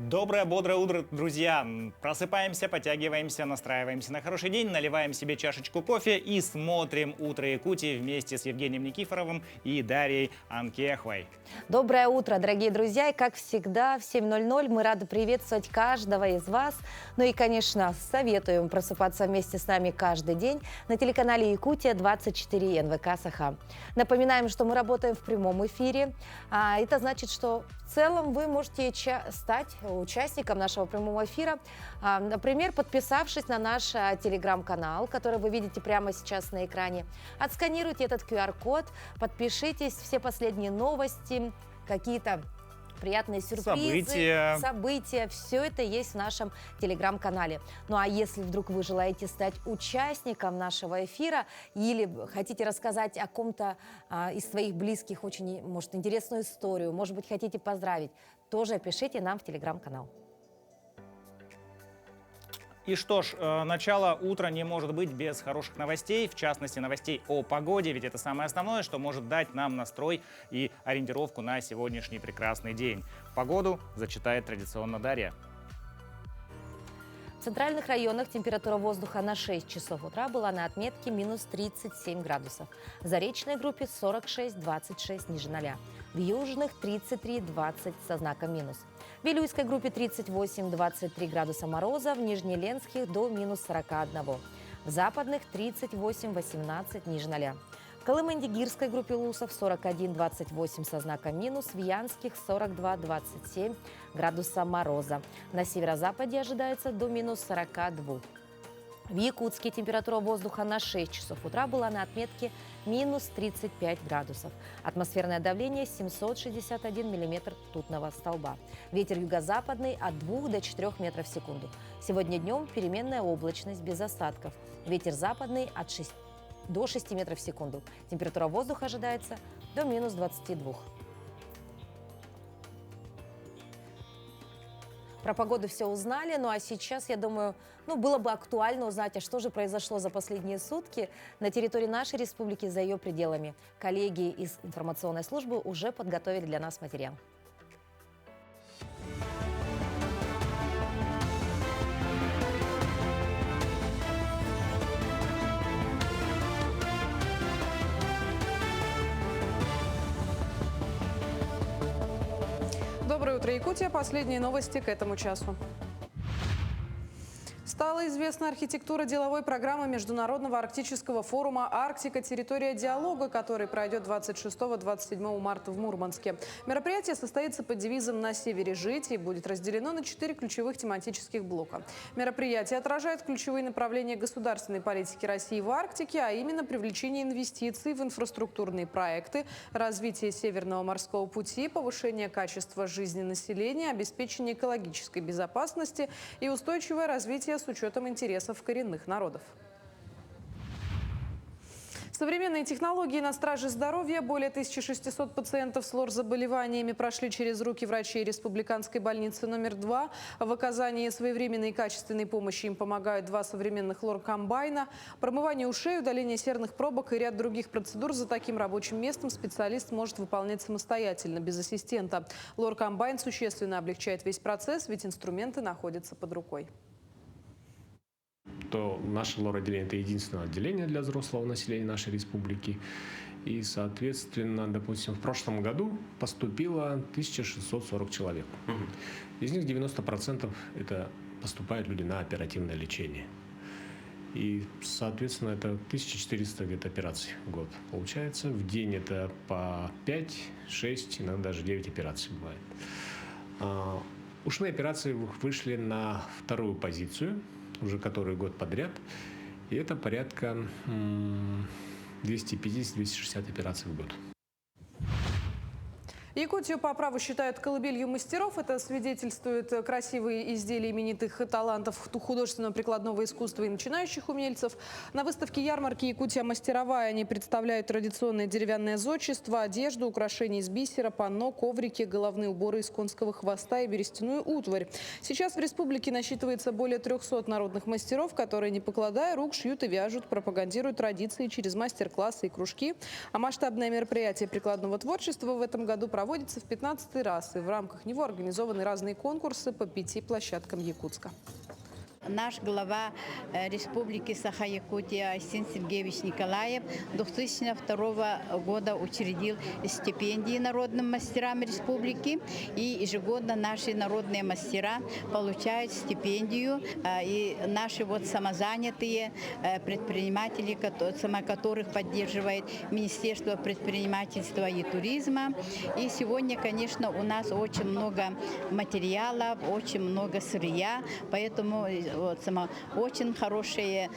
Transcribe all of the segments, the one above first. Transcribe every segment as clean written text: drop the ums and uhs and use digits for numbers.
Доброе, бодрое утро, друзья! Просыпаемся, подтягиваемся, настраиваемся на хороший день, наливаем себе чашечку кофе и смотрим «Утро Якутии» вместе с Евгением Никифоровым и Дарьей Анкехвой. Доброе утро, дорогие друзья! И как всегда, в 7:00 мы рады приветствовать каждого из вас. Ну и, конечно, советуем просыпаться вместе с нами каждый день на телеканале Якутия 24 НВК Саха. Напоминаем, что мы работаем в прямом эфире. Это значит, что в целом вы можете стать участником нашего прямого эфира, например, подписавшись на наш телеграм-канал, который вы видите прямо сейчас на экране. Отсканируйте этот QR-код, подпишитесь, все последние новости, какие-то приятные сюрпризы, события, все это есть в нашем телеграм-канале. Ну а если вдруг вы желаете стать участником нашего эфира или хотите рассказать о ком-то из своих близких очень, может, интересную историю, может быть, хотите поздравить, тоже пишите нам в телеграм-канал. И что ж, начало утра не может быть без хороших новостей, в частности новостей о погоде, ведь это самое основное, что может дать нам настрой и ориентировку на сегодняшний прекрасный день. Погоду зачитает традиционно Дарья. В центральных районах температура воздуха на 6 часов утра была на отметке минус 37 градусов. В заречной группе 46-26 ниже 0. В южных 33-20 со знаком минус. В Вилюйской группе 38-23 градуса мороза, в Нижнеленских до минус 41. В западных 38-18 ниже 0. В Колымендигирской группе Лусов 41-28 со знаком минус, в Янских 42-27 градуса мороза. На северо-западе ожидается до минус 42. В Якутске температура воздуха на 6 часов утра была на отметке минус 35 градусов. Атмосферное давление 761 миллиметр ртутного столба. Ветер юго-западный от 2 до 4 метров в секунду. Сегодня днем переменная облачность без осадков. Ветер западный от 6 до 6 метров в секунду. Температура воздуха ожидается до минус 22. Про погоду все узнали, ну а сейчас, я думаю, было бы актуально узнать, а что же произошло за последние сутки на территории нашей республики, за ее пределами. Коллеги из информационной службы уже подготовили для нас материал. Доброе утро, Якутия. Последние новости к этому часу. Стала известна архитектура деловой программы Международного арктического форума «Арктика. Территория диалога», который пройдет 26-27 марта в Мурманске. Мероприятие состоится под девизом «На севере жить» и будет разделено на 4 ключевых тематических блока. Мероприятие отражает ключевые направления государственной политики России в Арктике, а именно привлечение инвестиций в инфраструктурные проекты, развитие Северного морского пути, повышение качества жизни населения, обеспечение экологической безопасности и устойчивое развитие с учетом интересов коренных народов. Современные технологии на страже здоровья. Более 1600 пациентов с лор-заболеваниями прошли через руки врачей Республиканской больницы номер 2. В оказании своевременной и качественной помощи им помогают 2 современных лор-комбайна. Промывание ушей, удаление серных пробок и ряд других процедур за таким рабочим местом специалист может выполнять самостоятельно, без ассистента. Лор-комбайн существенно облегчает весь процесс, ведь инструменты находятся под рукой. То наше лор-отделение – это единственное отделение для взрослого населения нашей республики. И, соответственно, допустим, в прошлом году поступило 1640 человек. Из них 90% это поступают люди на оперативное лечение. И, соответственно, это 1400 где-то операций в год. Получается, в день это по 5, 6, иногда даже 9 операций бывает. Ушные операции вышли на 2-ю позицию, уже который год подряд, и это порядка 250-260 операций в год. Якутию по праву считают колыбелью мастеров. Это свидетельствует красивые изделия именитых талантов художественного прикладного искусства и начинающих умельцев. На выставке ярмарки «Якутия мастеровая» они представляют традиционное деревянное зодчество, одежду, украшения из бисера, панно, коврики, головные уборы из конского хвоста и берестяную утварь. Сейчас в республике насчитывается более 300 народных мастеров, которые, не покладая рук, шьют и вяжут, пропагандируют традиции через мастер-классы и кружки. А масштабное мероприятие прикладного творчества в этом году проводится в 15-й раз, и в рамках него организованы разные конкурсы по 5 площадкам Якутска. Наш глава Республики Саха-Якутия Айсен Сергеевич Николаев 2002 года учредил стипендии народным мастерам республики. И ежегодно наши народные мастера получают стипендию. И наши самозанятые предприниматели, которых поддерживает Министерство предпринимательства и туризма. И сегодня, конечно, у нас очень много материалов, очень много сырья, поэтому очень хорошее,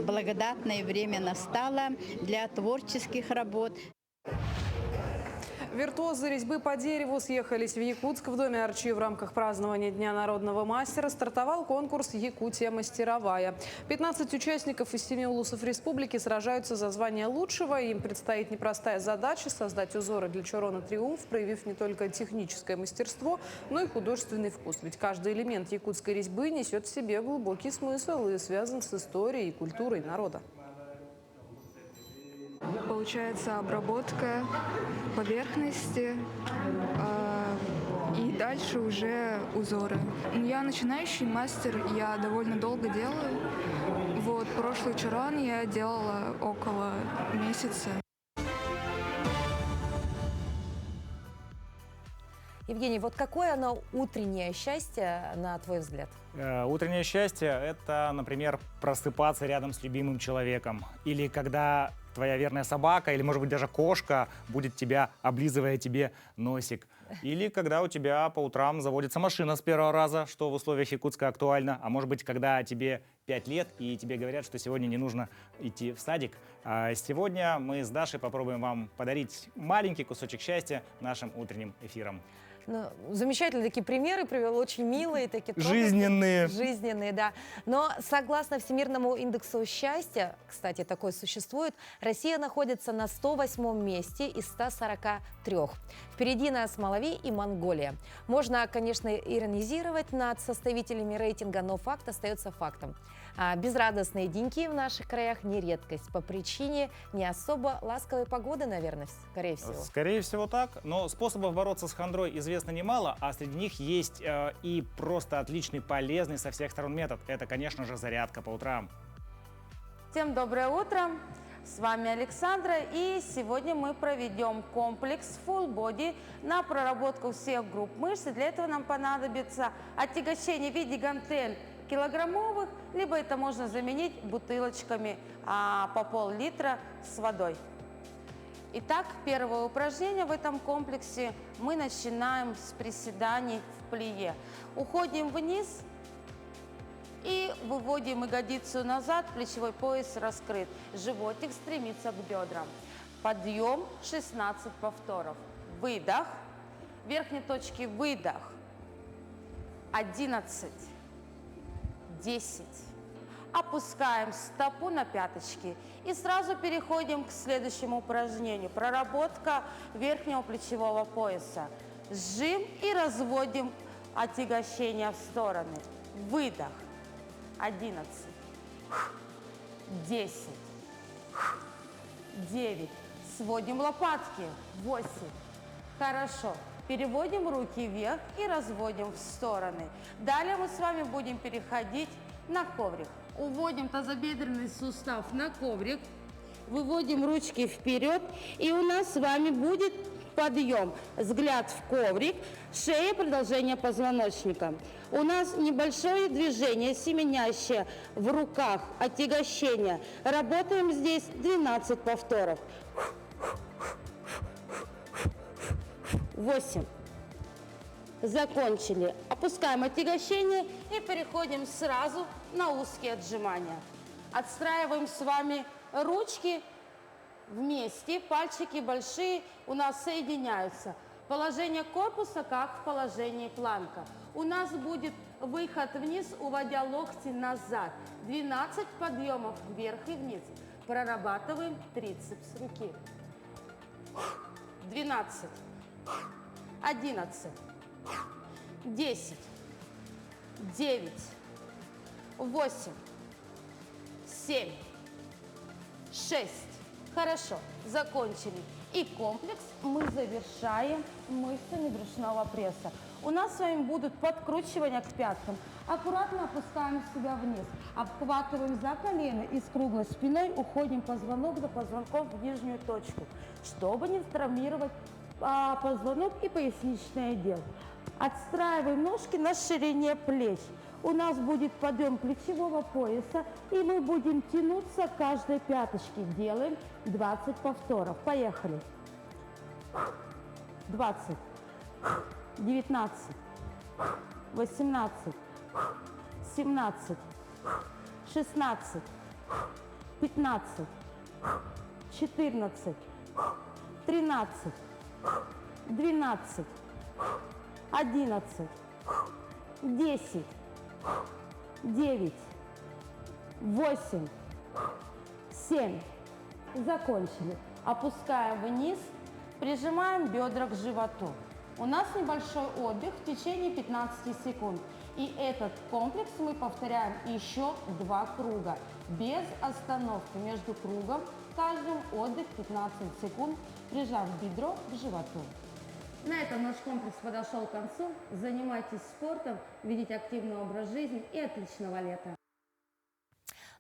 благодатное время настало для творческих работ. Виртуозы резьбы по дереву съехались в Якутск. В доме Арчи в рамках празднования Дня народного мастера стартовал конкурс «Якутия мастеровая». 15 участников из 7 улусов республики сражаются за звание лучшего. Им предстоит непростая задача – создать узоры для Чорона Триумф, проявив не только техническое мастерство, но и художественный вкус. Ведь каждый элемент якутской резьбы несет в себе глубокий смысл и связан с историей и культурой народа. Получается обработка поверхности и дальше уже узоры. Я начинающий мастер, я довольно долго делаю. Вот прошлый чорон я делала около месяца. Евгений, вот какое оно утреннее счастье, на твой взгляд? Утреннее счастье – это, например, просыпаться рядом с любимым человеком. Или когда твоя верная собака, или, может быть, даже кошка будет тебя, облизывая тебе носик. Или когда у тебя по утрам заводится машина с первого раза, что в условиях Якутска актуально. А может быть, когда тебе 5 лет, и тебе говорят, что сегодня не нужно идти в садик. А сегодня мы с Дашей попробуем вам подарить маленький кусочек счастья нашим утренним эфиром. Ну, замечательные такие примеры привел, очень милые, такие жизненные. Жизненные, да. Но согласно Всемирному индексу счастья, кстати, такой существует, Россия находится на 108-м месте из 143. Впереди нас Малави и Монголия. Можно, конечно, иронизировать над составителями рейтинга, но факт остается фактом. Безрадостные деньки в наших краях не редкость по причине не особо ласковой погоды, наверное, скорее всего. Скорее всего так, но способов бороться с хандрой известно немало, а среди них есть и просто отличный, полезный со всех сторон метод. Это, конечно же, зарядка по утрам. Всем доброе утро! С вами Александра, и сегодня мы проведем комплекс Full Body на проработку всех групп мышц. Для этого нам понадобится отягощение в виде гантель килограммовых, либо это можно заменить бутылочками по пол-литра с водой. Итак, первое упражнение в этом комплексе мы начинаем с приседаний в плие. Уходим вниз и выводим ягодицу назад, плечевой пояс раскрыт. Животик стремится к бедрам. Подъем 16 повторов. Выдох. Верхней точки выдох. 11. 10. Опускаем стопу на пяточки и сразу переходим к следующему упражнению. Проработка верхнего плечевого пояса. Сжим и разводим отягощение в стороны. Выдох. 11. 10. 9. Сводим лопатки. 8. Хорошо. Переводим руки вверх и разводим в стороны. Далее мы с вами будем переходить на коврик. Уводим тазобедренный сустав на коврик. Выводим ручки вперед. И у нас с вами будет подъем. Взгляд в коврик. Шея, продолжение позвоночника. У нас небольшое движение, семенящее в руках, отягощение. Работаем здесь 12 повторов. 8. Закончили. Опускаем отягощение и переходим сразу на узкие отжимания. Отстраиваем с вами ручки вместе, пальчики большие у нас соединяются. Положение корпуса как в положении планка. У нас будет выход вниз, уводя локти назад. 12 подъемов вверх и вниз. Прорабатываем трицепс руки. 12. 11. 10. 9. 8. 7. 6. Хорошо, закончили. И комплекс мы завершаем мышцами брюшного пресса. У нас с вами будут подкручивания к пяткам. Аккуратно опускаем себя вниз, обхватываем за колено и с круглой спиной уходим позвонок за позвонком в нижнюю точку, чтобы не травмировать позвонок и поясничный отдел. Отстраиваем ножки на ширине плеч. У нас будет подъем плечевого пояса, и мы будем тянуться к каждой пяточке. Делаем 20 повторов. Поехали. 20, 19, 18, 17, 16, 15, 14, 13, 12, 11, 10, 9, 8, 7. Закончили. Опускаем вниз, прижимаем бедра к животу. У нас небольшой отдых в течение 15 секунд. И этот комплекс мы повторяем еще 2 круга, без остановки. Между кругом каждым отдых 15 секунд, прижав бедро к животу. На этом наш комплекс подошел к концу. Занимайтесь спортом, ведите активный образ жизни и отличного лета.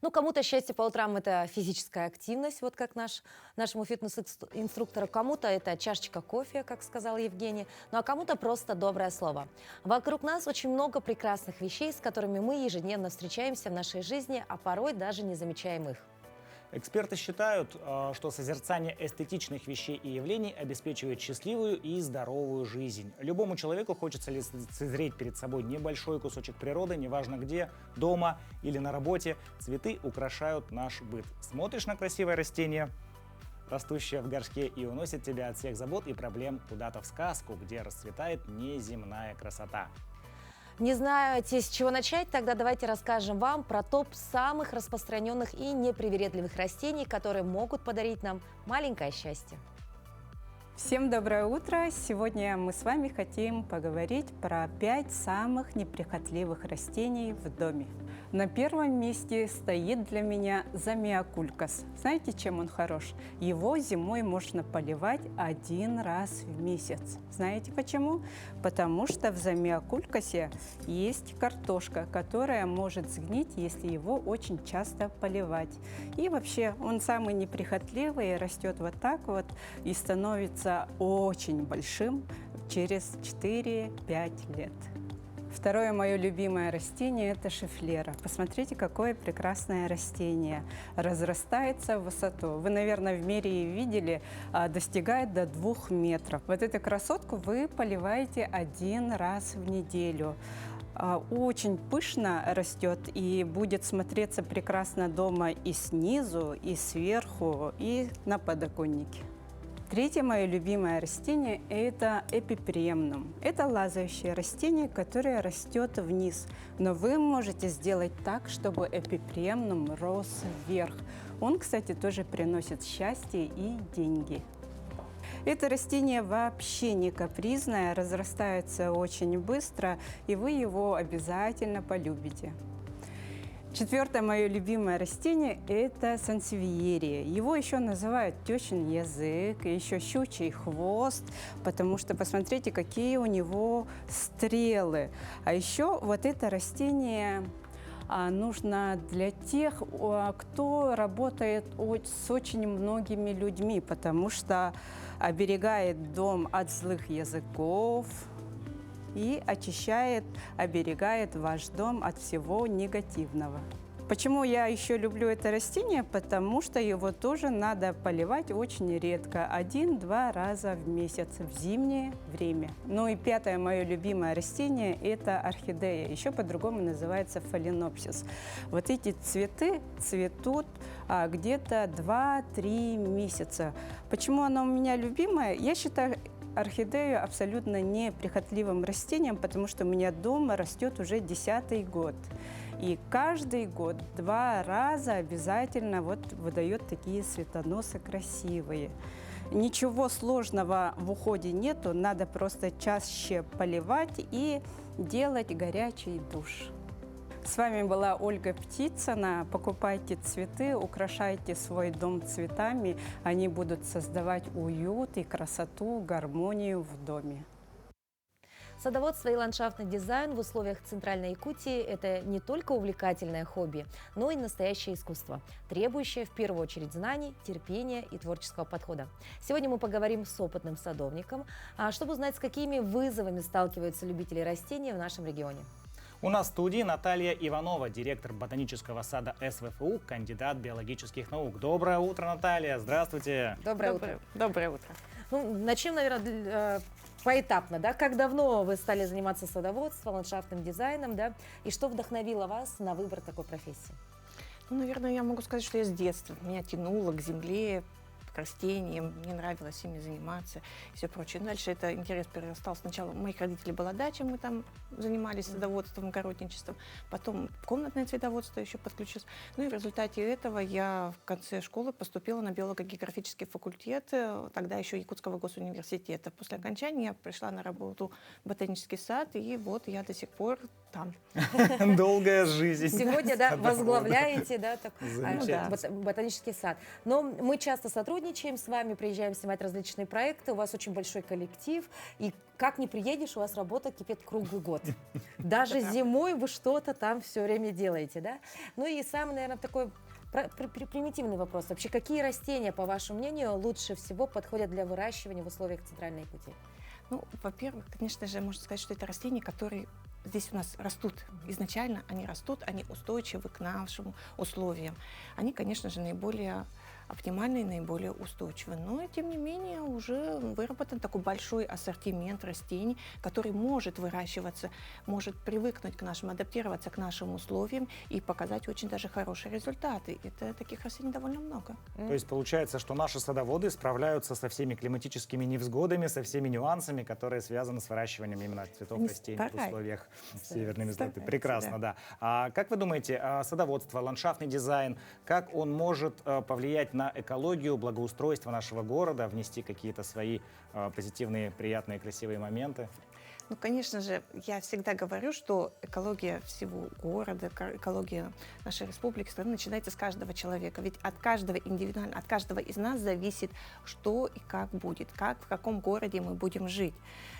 Ну, кому-то счастье по утрам – это физическая активность, вот как нашему фитнес-инструктору. Кому-то это чашечка кофе, как сказал Евгений. Ну, а кому-то просто доброе слово. Вокруг нас очень много прекрасных вещей, с которыми мы ежедневно встречаемся в нашей жизни, а порой даже не замечаем их. Эксперты считают, что созерцание эстетичных вещей и явлений обеспечивает счастливую и здоровую жизнь. Любому человеку хочется лицезреть перед собой небольшой кусочек природы, неважно где, дома или на работе. Цветы украшают наш быт. Смотришь на красивое растение, растущее в горшке, и уносит тебя от всех забот и проблем куда-то в сказку, где расцветает неземная красота. Не знаете, с чего начать? Тогда давайте расскажем вам про топ самых распространенных и непривередливых растений, которые могут подарить нам маленькое счастье. Всем доброе утро! Сегодня мы с вами хотим поговорить про 5 самых неприхотливых растений в доме. На первом месте стоит для меня замиокулькас. Знаете, чем он хорош? Его зимой можно поливать 1 раз в месяц. Знаете почему? Потому что в замиокулькасе есть картошка, которая может сгнить, если его очень часто поливать. И вообще он самый неприхотливый, растет вот так вот и становится очень большим через 4-5 лет. Второе мое любимое растение – это шифлера. Посмотрите, какое прекрасное растение. Разрастается в высоту. Вы, наверное, в мире видели, достигает до 2 метров. Вот эту красотку вы поливаете 1 раз в неделю. Очень пышно растет и будет смотреться прекрасно дома и снизу, и сверху, и на подоконнике. Третье мое любимое растение – это эпипремнум. Это лазающее растение, которое растет вниз. Но вы можете сделать так, чтобы эпипремнум рос вверх. Он, кстати, тоже приносит счастье и деньги. Это растение вообще не капризное, разрастается очень быстро, и вы его обязательно полюбите. Четвертое мое любимое растение – это сансевиерия. Его еще называют тещин язык, и еще щучий хвост, потому что посмотрите, какие у него стрелы. А еще вот это растение нужно для тех, кто работает с очень многими людьми, потому что оберегает дом от злых языков, и очищает, оберегает ваш дом от всего негативного. Почему я еще люблю это растение? Потому что его тоже надо поливать очень редко, 1-2 раза в месяц в зимнее время. Ну и пятое мое любимое растение – это орхидея, еще по-другому называется фаленопсис. Вот эти цветы цветут где-то 2-3 месяца. Почему она у меня любимая? Я считаю орхидею абсолютно неприхотливым растением, потому что у меня дома растет уже 10-й год. И каждый год 2 раза обязательно выдает такие цветоносы красивые. Ничего сложного в уходе нету, надо просто чаще поливать и делать горячий душ. С вами была Ольга Птицына. Покупайте цветы, украшайте свой дом цветами. Они будут создавать уют и красоту, гармонию в доме. Садоводство и ландшафтный дизайн в условиях Центральной Якутии – это не только увлекательное хобби, но и настоящее искусство, требующее в первую очередь знаний, терпения и творческого подхода. Сегодня мы поговорим с опытным садовником, чтобы узнать, с какими вызовами сталкиваются любители растений в нашем регионе. У нас в студии Наталья Иванова, директор ботанического сада СВФУ, кандидат биологических наук. Доброе утро, Наталья. Здравствуйте. Доброе утро. Доброе утро. Ну, начнем, наверное, поэтапно, да? Как давно вы стали заниматься садоводством, ландшафтным дизайном, да? И что вдохновило вас на выбор такой профессии? Ну, наверное, я могу сказать, что я с детства. Меня тянуло к земле, к растениям, мне нравилось ими заниматься и все прочее. Дальше это интерес перерастал. Сначала у моих родителей была дача, мы там занимались садоводством, огородничеством. Потом комнатное цветоводство еще подключилось. Ну и в результате этого я в конце школы поступила на биолого-географический факультет, тогда еще Якутского госуниверситета. После окончания я пришла на работу в ботанический сад, и вот я до сих пор там. Долгая жизнь. Сегодня, да, возглавляете, да, Замечательно. ботанический сад. Но мы часто сотрудничаем с вами, приезжаем снимать различные проекты, у вас очень большой коллектив, и как ни приедешь, у вас работа кипит круглый год. Даже зимой вы что-то там все время делаете, да? Ну и самый, наверное, такой примитивный вопрос. Вообще, какие растения, по вашему мнению, лучше всего подходят для выращивания в условиях Центральной Якутии? Ну, во-первых, конечно же, можно сказать, что это растения, которые здесь у нас растут. Изначально они растут, они устойчивы к нашим условиям. Они, конечно же, наиболее оптимальные, наиболее устойчивые. Но, тем не менее, уже выработан такой большой ассортимент растений, который может выращиваться, может привыкнуть к нашим, адаптироваться к нашим условиям и показать очень даже хорошие результаты. Это таких растений довольно много. То есть получается, что наши садоводы справляются со всеми климатическими невзгодами, со всеми нюансами, которые связаны с выращиванием именно цветов Они растений в условиях северной мерзлоты. стараются, Прекрасно, да. А как вы думаете, садоводство, ландшафтный дизайн, как он может повлиять на экологию, благоустройство нашего города, внести какие-то свои позитивные, приятные, красивые моменты? Ну, конечно же, я всегда говорю, что экология всего города, экология нашей республики, страны начинается с каждого человека. Ведь от каждого индивидуально, от каждого из нас зависит, что и как будет, в каком городе мы будем жить.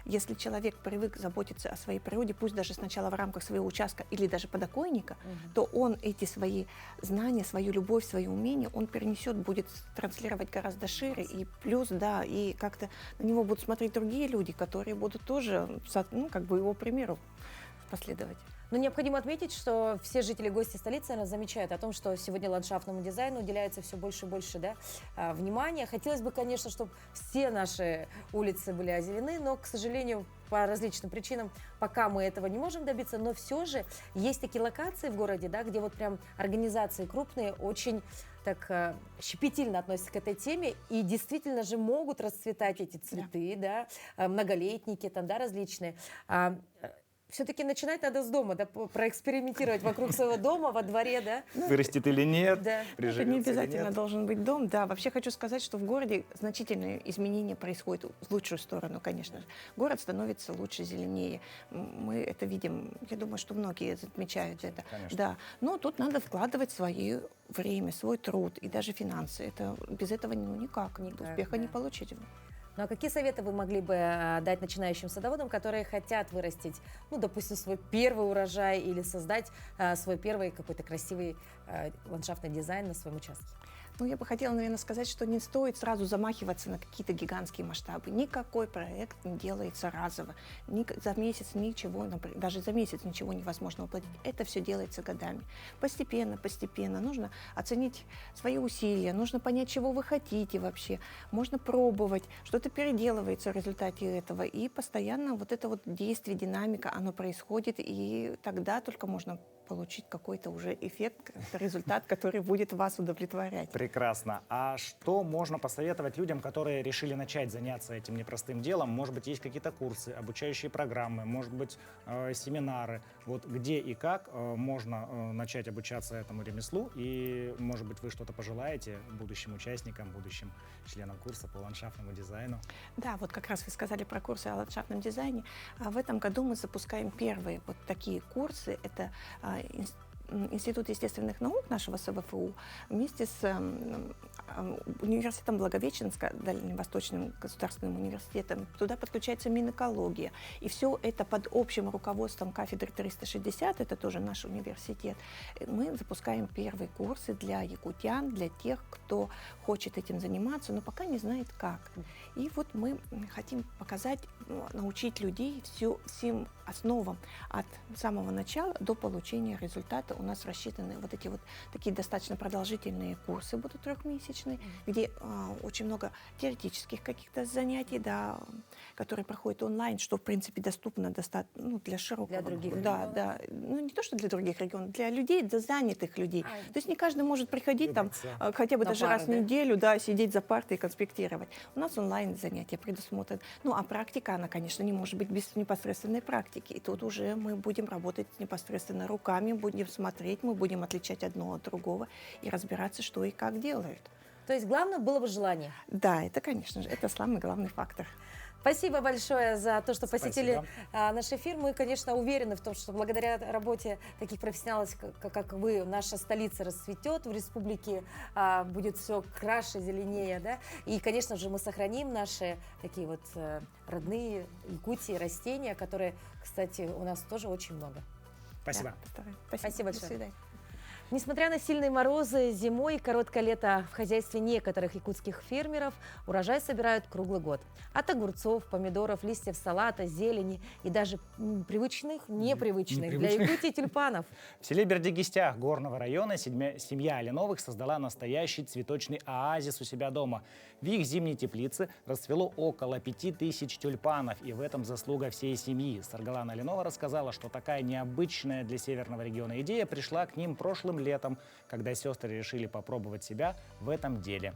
Если человек привык заботиться о своей природе, пусть даже сначала в рамках своего участка или даже подоконника, то он эти свои знания, свою любовь, свои умения, он перенесет, будет транслировать гораздо шире. И плюс, да, и как-то на него будут смотреть другие люди, которые будут тоже, ну, как бы его примеру последовать. Но необходимо отметить, что все жители, гости столицы, наверное, замечают о том, что сегодня ландшафтному дизайну уделяется все больше и больше, да, внимания. Хотелось бы, конечно, чтобы все наши улицы были озеленены, но, к сожалению, по различным причинам пока мы этого не можем добиться. Но все же есть такие локации в городе, да, где вот прям организации крупные очень так щепетильно относятся к этой теме и действительно же могут расцветать эти цветы, да, многолетники там, да, различные. Все-таки начинать надо с дома, да, проэкспериментировать вокруг своего дома, во дворе, да? Вырастет или нет, Да. приживется Это не или обязательно нет. должен быть дом. Да, вообще хочу сказать, что в городе значительные изменения происходят в лучшую сторону, конечно же. Город становится лучше, зеленее. Мы это видим, я думаю, что многие отмечают это. Конечно. Да. Но тут надо вкладывать свое время, свой труд и даже финансы. Это, без этого никак. Успеха не получить. Ну а какие советы вы могли бы дать начинающим садоводам, которые хотят вырастить, ну, допустим, свой первый урожай или создать свой первый какой-то красивый ландшафтный дизайн на своем участке? Ну, я бы хотела, наверное, сказать, что не стоит сразу замахиваться на какие-то гигантские масштабы. Никакой проект не делается разово. За месяц ничего, даже за месяц ничего невозможно воплотить. Это все делается годами. Постепенно, постепенно. Нужно оценить свои усилия, нужно понять, чего вы хотите вообще. Можно пробовать, что-то переделывается в результате этого. И постоянно вот это вот действие, динамика, оно происходит, и тогда только можно получить какой-то уже эффект, результат, который будет вас удовлетворять. Прекрасно. А что можно посоветовать людям, которые решили начать заняться этим непростым делом? Может быть, есть какие-то курсы, обучающие программы, может быть, семинары. Вот где и как можно начать обучаться этому ремеслу? И, может быть, вы что-то пожелаете будущим участникам, будущим членам курса по ландшафтному дизайну? Да, вот как раз вы сказали про курсы о ландшафтном дизайне. В этом году мы запускаем первые вот такие курсы. Это Институт естественных наук нашего СВФУ вместе с университетом Благовещенска, Дальневосточным государственным университетом, туда подключается Минэкология. И все это под общим руководством кафедры 360, это тоже наш университет. Мы запускаем первые курсы для якутян, для тех, кто хочет этим заниматься, но пока не знает как. И вот мы хотим показать, научить людей всем основам от самого начала до получения результата. У нас рассчитаны вот эти вот такие достаточно продолжительные курсы будут трехмесячные, где очень много теоретических каких-то занятий, да, которые проходят онлайн, что в принципе доступно для широкого. Для других регионов. Да. Ну не то, что для других регионов, для людей, для занятых людей. То есть не каждый может приходить там хотя бы даже раз в неделю, да, сидеть за партой и конспектировать. У нас онлайн занятия предусмотрены. Ну а практика, она, конечно, не может быть без непосредственной практики. И тут уже мы будем работать непосредственно руками, будем смотреть, мы будем отличать одно от другого и разбираться, что и как делают. То есть главное было бы желание. Да, это, конечно же, это самый главный фактор. Спасибо большое за то, что посетили Спасибо. наш эфир. Мы, конечно, уверены в том, что благодаря работе таких профессионалов, как вы, наша столица расцветет, в республике будет все краше, зеленее, да? И, конечно же, мы сохраним наши такие вот родные Якутии растения, которые, кстати, у нас тоже очень много. Спасибо. Да, Спасибо До большое. свидания. Несмотря на сильные морозы, зимой и короткое лето в хозяйстве некоторых якутских фермеров урожай собирают круглый год. От огурцов, помидоров, листьев салата, зелени и даже непривычных для Якутии тюльпанов. В селе Бердигистях горного района семья Алиновых создала настоящий цветочный оазис у себя дома. В их зимней теплице расцвело около 5000 тюльпанов, и в этом заслуга всей семьи. Саргалана Алинова рассказала, что такая необычная для северного региона идея пришла к ним прошлым летом, когда сестры решили попробовать себя в этом деле.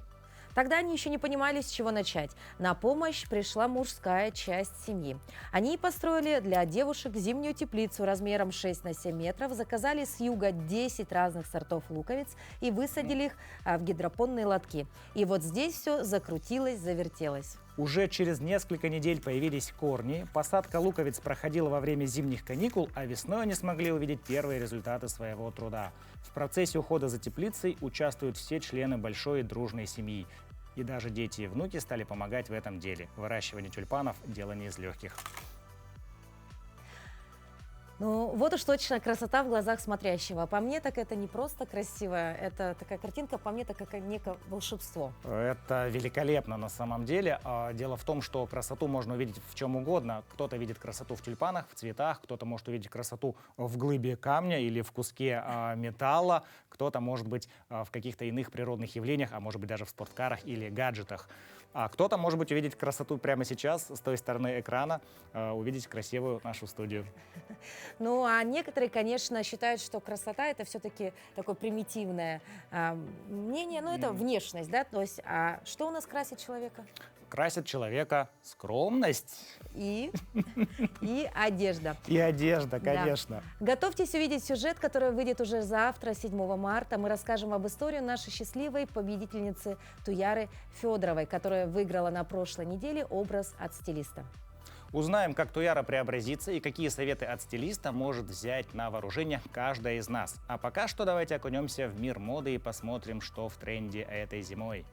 Тогда они еще не понимали, с чего начать. На помощь пришла мужская часть семьи. Они построили для девушек зимнюю теплицу размером 6 на 7 метров, заказали с юга 10 разных сортов луковиц и высадили их в гидропонные лотки. И вот здесь все закрутилось, завертелось. Уже через несколько недель появились корни, посадка луковиц проходила во время зимних каникул, а весной они смогли увидеть первые результаты своего труда. В процессе ухода за теплицей участвуют все члены большой и дружной семьи. И даже дети и внуки стали помогать в этом деле. Выращивание тюльпанов – дело не из легких. Ну, вот уж точно красота в глазах смотрящего. По мне, так это не просто красиво, это такая картинка, по мне, так как некое волшебство. Это великолепно на самом деле. Дело в том, что красоту можно увидеть в чем угодно. Кто-то видит красоту в тюльпанах, в цветах, кто-то может увидеть красоту в глыбе камня или в куске металла, кто-то, может быть, в каких-то иных природных явлениях, а может быть, даже в спорткарах или гаджетах. А кто-то, может быть, увидеть красоту прямо сейчас с той стороны экрана, увидеть красивую нашу студию. Ну, а некоторые, конечно, считают, что красота – это все-таки такое примитивное мнение, ну, это внешность, да, то есть, а что у нас красит человека? Красит человека скромность. И одежда. И одежда, конечно. Да. Готовьтесь увидеть сюжет, который выйдет уже завтра, 7 марта. Мы расскажем об истории нашей счастливой победительницы Туяры Федоровой, которая выиграла на прошлой неделе образ от стилиста. Узнаем, как Туяра преобразится и какие советы от стилиста может взять на вооружение каждая из нас. А пока что давайте окунемся в мир моды и посмотрим, что в тренде этой зимой.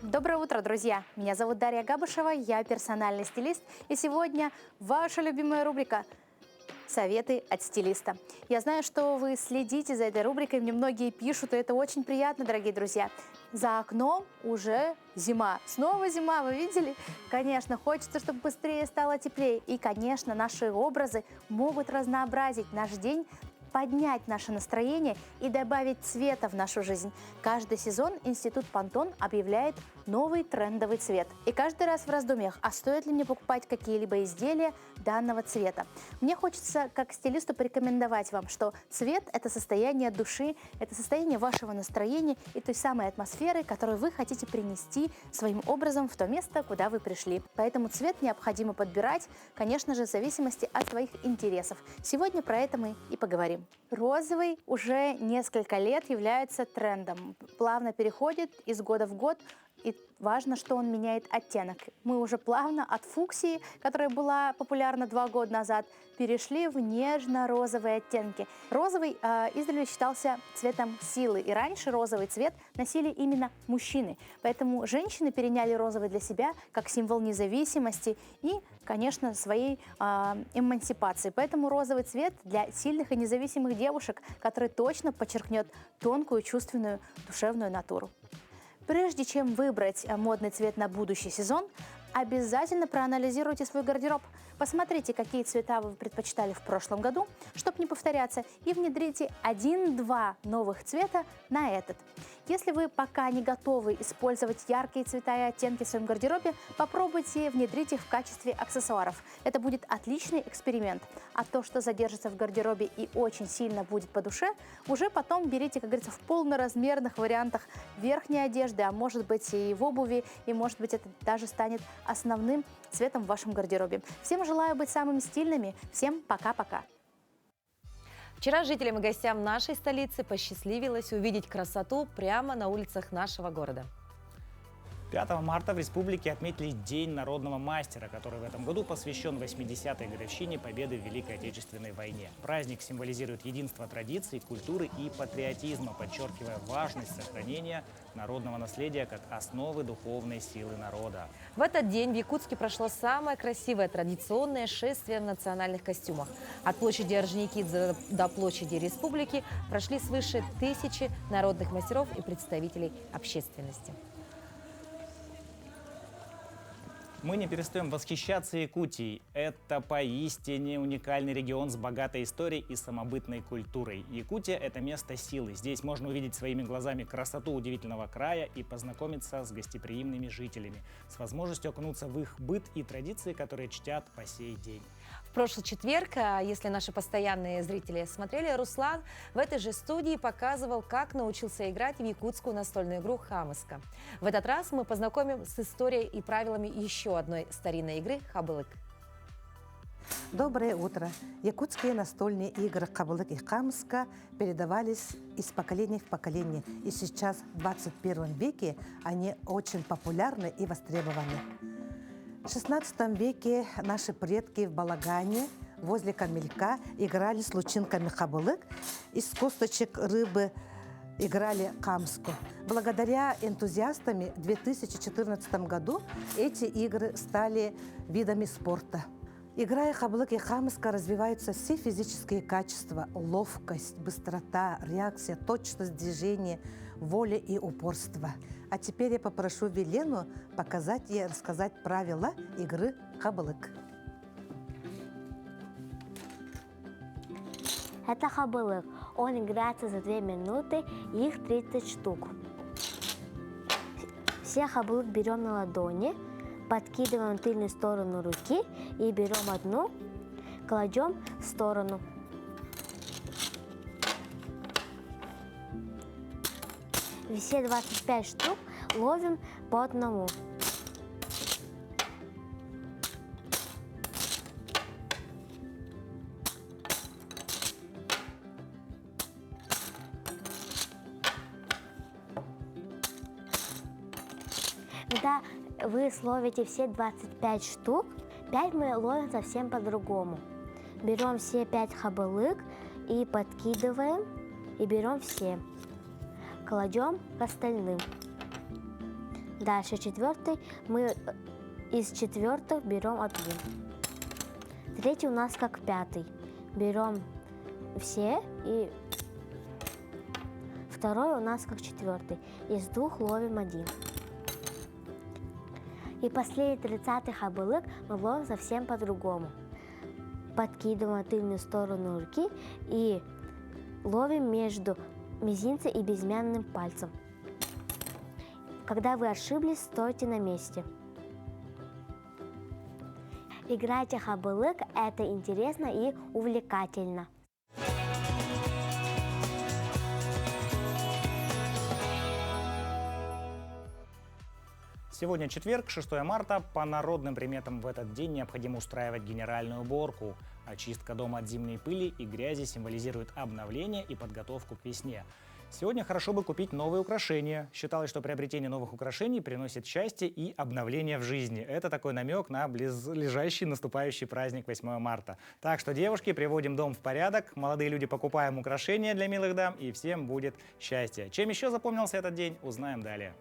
Доброе утро, друзья! Меня зовут Дарья Габышева, я персональный стилист, и сегодня ваша любимая рубрика «Советы от стилиста». Я знаю, что вы следите за этой рубрикой, мне многие пишут, и это очень приятно, дорогие друзья. За окном уже зима. Снова зима, вы видели? Конечно, хочется, чтобы быстрее стало теплее. И, конечно, наши образы могут разнообразить наш день, поднять наше настроение и добавить цвета в нашу жизнь. Каждый сезон Институт Пантон объявляет новый трендовый цвет. И каждый раз в раздумьях, а стоит ли мне покупать какие-либо изделия данного цвета. Мне хочется, как стилисту, порекомендовать вам, что цвет – это состояние души, это состояние вашего настроения и той самой атмосферы, которую вы хотите принести своим образом в то место, куда вы пришли. Поэтому цвет необходимо подбирать, конечно же, в зависимости от своих интересов. Сегодня про это мы и поговорим. Розовый уже несколько лет является трендом. Плавно переходит из года в год и важно, что он меняет оттенок. Мы уже плавно от фуксии, которая была популярна 2 года назад, перешли в нежно-розовые оттенки. Розовый издревле считался цветом силы, и раньше розовый цвет носили именно мужчины. Поэтому женщины переняли розовый для себя как символ независимости и, конечно, своей эмансипации. Поэтому розовый цвет для сильных и независимых девушек, который точно подчеркнет тонкую, чувственную, душевную натуру. Прежде чем выбрать модный цвет на будущий сезон, обязательно проанализируйте свой гардероб. Посмотрите, какие цвета вы предпочитали в прошлом году, чтобы не повторяться, и внедрите 1-2 новых цвета на этот. Если вы пока не готовы использовать яркие цвета и оттенки в своем гардеробе, попробуйте внедрить их в качестве аксессуаров. Это будет отличный эксперимент. А то, что задержится в гардеробе и очень сильно будет по душе, уже потом берите, как говорится, в полноразмерных вариантах верхней одежды, а может быть и в обуви, и может быть это даже станет основным цветом в вашем гардеробе. Всем желаю быть самыми стильными. Всем пока-пока. Вчера жителям и гостям нашей столицы посчастливилось увидеть красоту прямо на улицах нашего города. 5 марта в республике отметили День народного мастера, который в этом году посвящен 80-й годовщине победы в Великой Отечественной войне. Праздник символизирует единство традиций, культуры и патриотизма, подчеркивая важность сохранения народного наследия как основы духовной силы народа. В этот день в Якутске прошло самое красивое традиционное шествие в национальных костюмах. От площади Орджоникидзе до площади Республики прошли свыше 1000 народных мастеров и представителей общественности. Мы не перестаем восхищаться Якутией. Это поистине уникальный регион с богатой историей и самобытной культурой. Якутия – это место силы. Здесь можно увидеть своими глазами красоту удивительного края и познакомиться с гостеприимными жителями, с возможностью окунуться в их быт и традиции, которые чтят по сей день. В прошлый четверг, если наши постоянные зрители смотрели, Руслан в этой же студии показывал, как научился играть в якутскую настольную игру «Хамыска». В этот раз мы познакомим с историей и правилами еще одной старинной игры «Хабылык». Доброе утро! Якутские настольные игры «Хабылык» и «Хамыска» передавались из поколения в поколение. И сейчас, в 21 веке, они очень популярны и востребованы. В XVI веке наши предки в Балагане возле камелька играли с лучинками хабылык, из косточек рыбы играли камску. Благодаря энтузиастам в 2014 году эти игры стали видами спорта. Играя хабылык и хамска, развиваются все физические качества: ловкость, быстрота, реакция, точность движения, воля и упорство. А теперь я попрошу Велену показать и рассказать правила игры хабылык. Это хабылык. Он играется за 2 минуты, их 30 штук. Все хабылык берем на ладони, подкидываем тыльную сторону руки и берем одну, кладем в сторону. Все 25 штук ловим по одному. Когда вы словите все 25 штук, 5 мы ловим совсем по-другому. Берем все 5 хабылык и подкидываем, и берем все. Кладем к остальным. Дальше 4 мы из 4 берем 1. 3 у нас как 5. Берем все, и 2 у нас как 4. Из 2 ловим 1. И последний 30-й хабылык мы ловим совсем по-другому. Подкидываем тыльную сторону руки и ловим между мизинцем и безымянным пальцем. Когда вы ошиблись, стойте на месте. Играйте хабылык, это интересно и увлекательно. Сегодня четверг, 6 марта. По народным приметам в этот день необходимо устраивать генеральную уборку. Очистка дома от зимней пыли и грязи символизирует обновление и подготовку к весне. Сегодня хорошо бы купить новые украшения. Считалось, что приобретение новых украшений приносит счастье и обновление в жизни. Это такой намек на близлежащий наступающий праздник 8 марта. Так что, девушки, приводим дом в порядок, молодые люди покупаем украшения для милых дам, и всем будет счастье. Чем еще запомнился этот день, узнаем далее.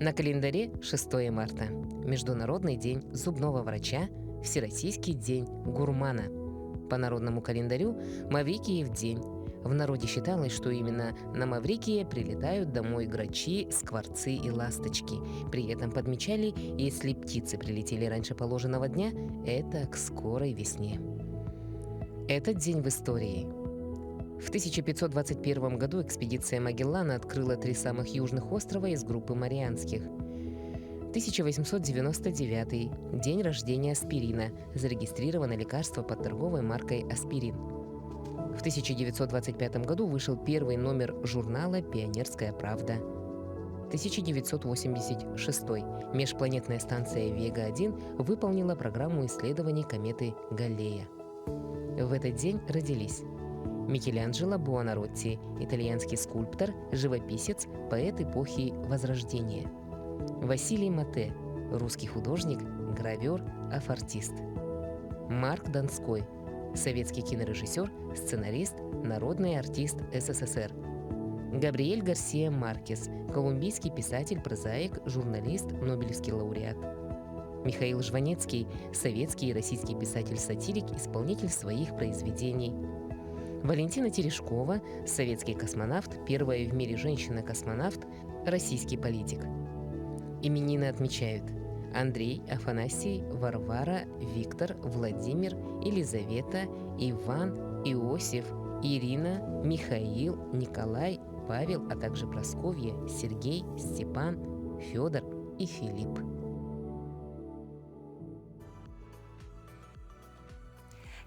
На календаре 6 марта. Международный день зубного врача, Всероссийский день гурмана. По народному календарю Маврикиев день. В народе считалось, что именно на Маврикии прилетают домой грачи, скворцы и ласточки. При этом подмечали, если птицы прилетели раньше положенного дня, это к скорой весне. Этот день в истории. В 1521 году экспедиция Магеллана открыла 3 самых южных острова из группы Марианских. 1899 – день рождения аспирина. Зарегистрировано лекарство под торговой маркой «Аспирин». В 1925 году вышел первый номер журнала «Пионерская правда». 1986 – межпланетная станция «Вега-1» выполнила программу исследований кометы Галлея. В этот день родились Микеланджело Буонаротти, итальянский скульптор, живописец, поэт эпохи Возрождения. Василий Мате, русский художник, гравер, афортист. Марк Донской, советский кинорежиссер, сценарист, народный артист СССР. Габриэль Гарсия Маркес, колумбийский писатель, прозаик, журналист, нобелевский лауреат. Михаил Жванецкий, советский и российский писатель-сатирик, исполнитель своих произведений. Валентина Терешкова, советский космонавт, первая в мире женщина-космонавт, российский политик. Именины отмечают Андрей, Афанасий, Варвара, Виктор, Владимир, Елизавета, Иван, Иосиф, Ирина, Михаил, Николай, Павел, а также Просковья, Сергей, Степан, Федор и Филипп.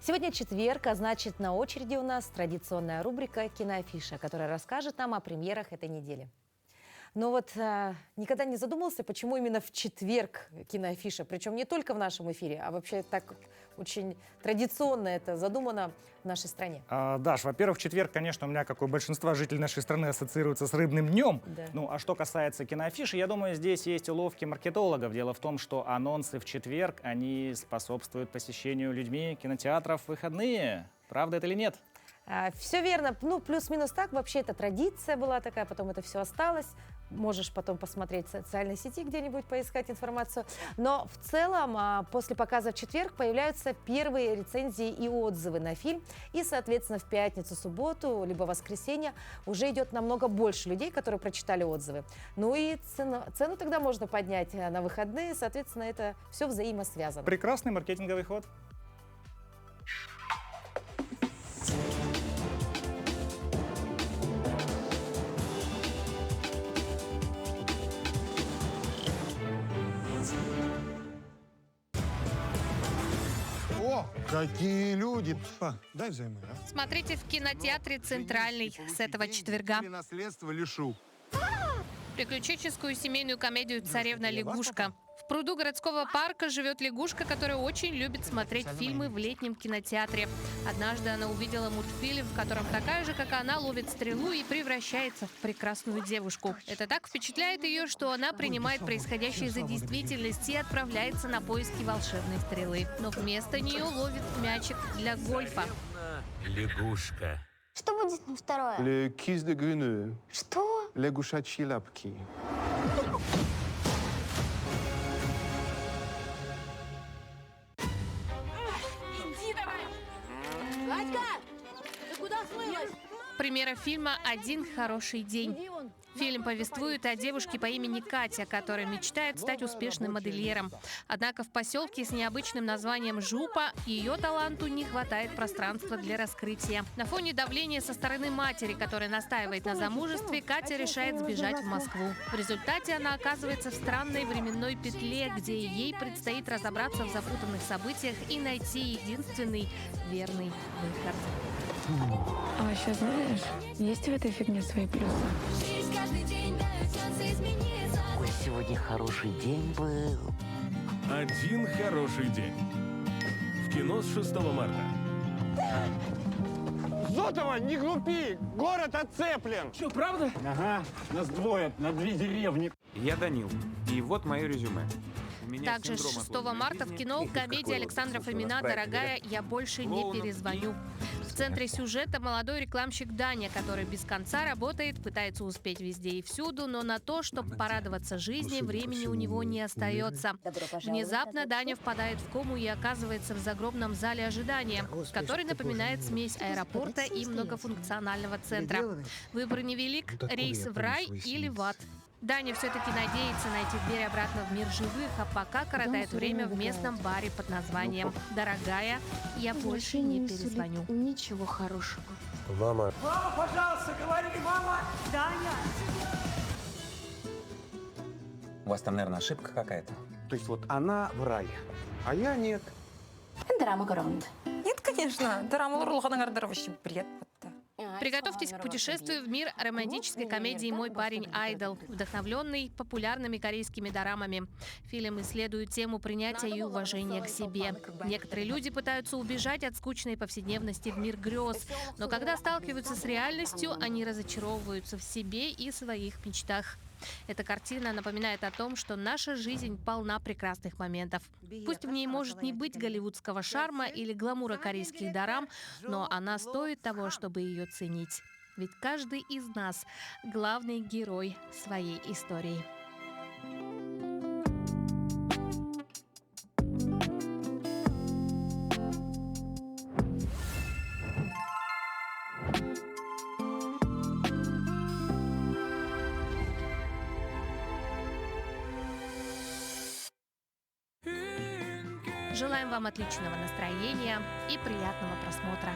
Сегодня четверг, а значит, на очереди у нас традиционная рубрика «Киноафиша», которая расскажет нам о премьерах этой недели. Но вот никогда не задумывался, почему именно в четверг киноафиша, причем не только в нашем эфире, а вообще так очень традиционно это задумано в нашей стране. Даш, во-первых, четверг, конечно, у меня, как у большинства жителей нашей страны, ассоциируется с рыбным днем. Да. Ну, а что касается киноафиши, я думаю, здесь есть уловки маркетологов. Дело в том, что анонсы в четверг, они способствуют посещению людьми кинотеатров в выходные. Правда это или нет? Все верно. Ну, плюс-минус так. Вообще, это традиция была такая, потом это все осталось. Можешь потом посмотреть в социальной сети где-нибудь, поискать информацию. Но в целом, после показа в четверг появляются первые рецензии и отзывы на фильм. И, соответственно, в пятницу, субботу, либо воскресенье уже идет намного больше людей, которые прочитали отзывы. Ну и цену тогда можно поднять на выходные. Соответственно, это все взаимосвязано. Прекрасный маркетинговый ход. Какие люди! Дай взаймы, а? Смотрите в кинотеатре «Центральный» с этого четверга. Наследство лишу. Приключенческую семейную комедию «Царевна-лягушка». В пруду городского парка живет лягушка, которая очень любит смотреть фильмы в летнем кинотеатре. Однажды она увидела мультфильм, в котором такая же, как она, ловит стрелу и превращается в прекрасную девушку. Это так впечатляет ее, что она принимает происходящее за действительность и отправляется на поиски волшебной стрелы. Но вместо нее ловит мячик для гольфа. Лягушка. Что будет на второе? Le kiss de Gruneux. Что? Лягушачьи лапки. Премьера фильма «Один хороший день». Фильм повествует о девушке по имени Катя, которая мечтает стать успешным модельером. Однако в поселке с необычным названием Жупа ее таланту не хватает пространства для раскрытия. На фоне давления со стороны матери, которая настаивает на замужестве, Катя решает сбежать в Москву. В результате она оказывается в странной временной петле, где ей предстоит разобраться в запутанных событиях и найти единственный верный выход. А еще знаешь, есть в этой фигне свои плюсы. Ой, сегодня хороший день был. Один хороший день. В кино с 6 марта. Зотова, не глупи! Город отцеплен! Что, правда? Ага, нас двое на 2 деревни. Я Данил, и вот мое резюме. Также 6 марта в кино комедия Александра Фомина «Дорогая, я больше не перезвоню». В центре сюжета молодой рекламщик Даня, который без конца работает, пытается успеть везде и всюду, но на то, чтобы порадоваться жизни, времени у него не остается. Внезапно Даня впадает в кому и оказывается в загробном зале ожидания, который напоминает смесь аэропорта и многофункционального центра. Выбор невелик – рейс в рай или в ад. Даня все-таки надеется найти дверь обратно в мир живых, а пока коротает время в местном баре под названием «Дорогая, я больше не перезвоню». Ничего хорошего. Мама. Мама, пожалуйста, говори, мама! Даня! У вас там, наверное, ошибка какая-то? То есть вот она в рае, а я нет. Нет, конечно. Вообще бред. Приготовьтесь к путешествию в мир романтической комедии «Мой парень Айдол», вдохновленный популярными корейскими дорамами. Фильм исследует тему принятия и уважения к себе. Некоторые люди пытаются убежать от скучной повседневности в мир грез, но когда сталкиваются с реальностью, они разочаровываются в себе и своих мечтах. Эта картина напоминает о том, что наша жизнь полна прекрасных моментов. Пусть в ней может не быть голливудского шарма или гламура корейских дорам, но она стоит того, чтобы ее ценить. Ведь каждый из нас — главный герой своей истории. Желаем вам отличного настроения и приятного просмотра.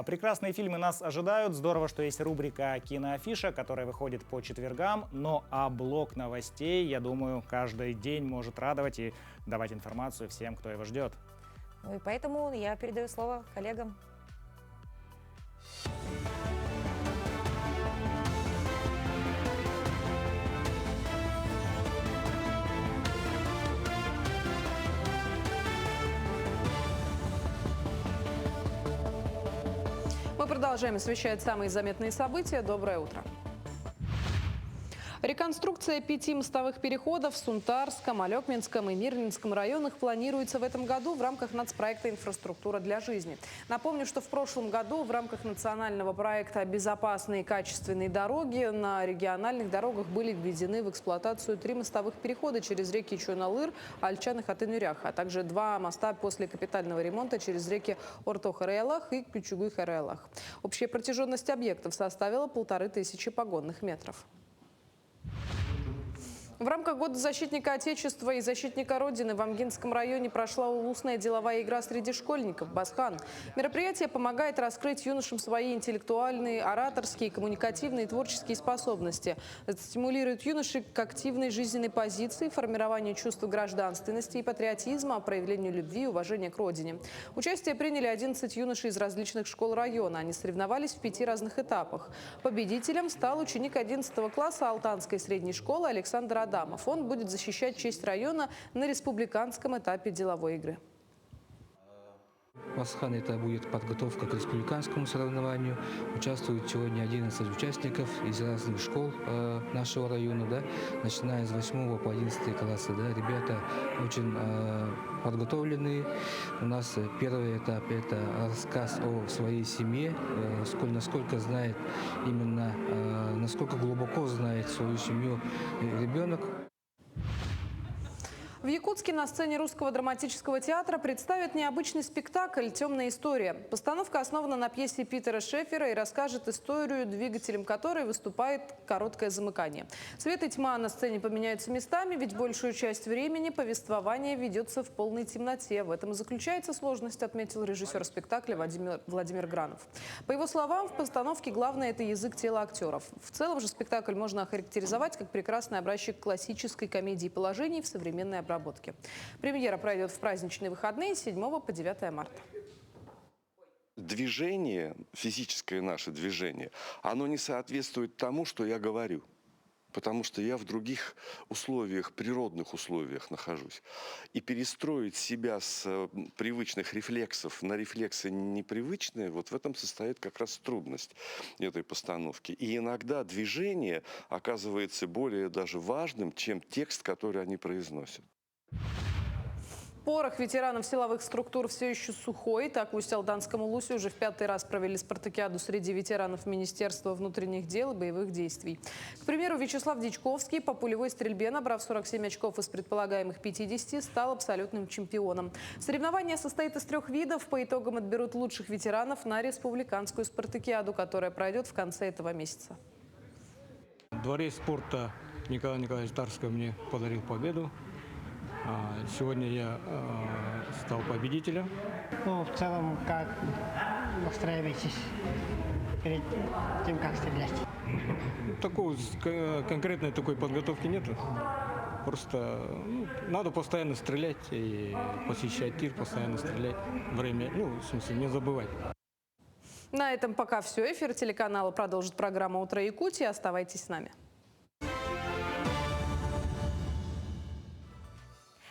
Прекрасные фильмы нас ожидают. Здорово, что есть рубрика «Киноафиша», которая выходит по четвергам. Но блок новостей, я думаю, каждый день может радовать и давать информацию всем, кто его ждет. Ну и поэтому я передаю слово коллегам. Мы продолжаем освещать самые заметные события. Доброе утро. Реконструкция 5 мостовых переходов в Сунтарском, Алекминском и Мирнинском районах планируется в этом году в рамках нацпроекта «Инфраструктура для жизни». Напомню, что в прошлом году в рамках национального проекта «Безопасные и качественные дороги» на региональных дорогах были введены в эксплуатацию 3 мостовых перехода через реки Чуйналыр, Альчан и Хатын-Юрях, а также 2 моста после капитального ремонта через реки Ортох-Хараялах и Кючугуй-Хараялах. Общая протяженность объектов составила 1500 погонных метров. В рамках Года защитника Отечества и защитника Родины в Амгинском районе прошла улусная деловая игра среди школьников «Басхан». Мероприятие помогает раскрыть юношам свои интеллектуальные, ораторские, коммуникативные и творческие способности. Это стимулирует юношей к активной жизненной позиции, формированию чувства гражданственности и патриотизма, проявлению любви и уважения к родине. Участие приняли 11 юношей из различных школ района. Они соревновались в 5 разных этапах. Победителем стал ученик 11 класса Алтанской средней школы Александр Адамов. Он будет защищать честь района на республиканском этапе деловой игры. Басхан — это будет подготовка к республиканскому соревнованию. Участвуют сегодня 11 участников из разных школ нашего района, да, начиная с 8 по 11 классы. Да. Ребята очень подготовленные. У нас первый этап — это рассказ о своей семье, насколько знает именно, насколько глубоко знает свою семью ребенок. В Якутске на сцене Русского драматического театра представят необычный спектакль «Темная история». Постановка основана на пьесе Питера Шефера и расскажет историю, двигателем которой выступает короткое замыкание. Свет и тьма на сцене поменяются местами, ведь большую часть времени повествование ведется в полной темноте. В этом и заключается сложность, отметил режиссер спектакля Владимир Гранов. По его словам, в постановке главное – это язык тела актеров. В целом же спектакль можно охарактеризовать как прекрасный образчик классической комедии положений в современной обработке проработки. Премьера пройдет в праздничные выходные с 7 по 9 марта. Движение, физическое наше движение, оно не соответствует тому, что я говорю. Потому что я в других условиях, природных условиях нахожусь. И перестроить себя с привычных рефлексов на рефлексы непривычные, вот в этом состоит как раз трудность этой постановки. И иногда движение оказывается более даже важным, чем текст, который они произносят. Порох ветеранов силовых структур все еще сухой. Так в Усть-Алданском Улусе уже в 5-й раз провели спартакиаду среди ветеранов Министерства внутренних дел и боевых действий. К примеру, Вячеслав Дичковский по пулевой стрельбе, набрав 47 очков из предполагаемых 50, стал абсолютным чемпионом. Соревнование состоит из 3 видов. По итогам отберут лучших ветеранов на республиканскую спартакиаду, которая пройдет в конце этого месяца. Дворец спорта Николая Николаевича Тарского мне подарил победу. Сегодня я стал победителем. Ну, в целом, как настраиваетесь перед тем, как стрелять? Такой конкретной такой подготовки нет. Просто надо постоянно стрелять и посещать тир, постоянно стрелять. Время, в смысле, не забывать. На этом пока все. Эфир телеканала продолжит программа «Утро Якутии». Оставайтесь с нами.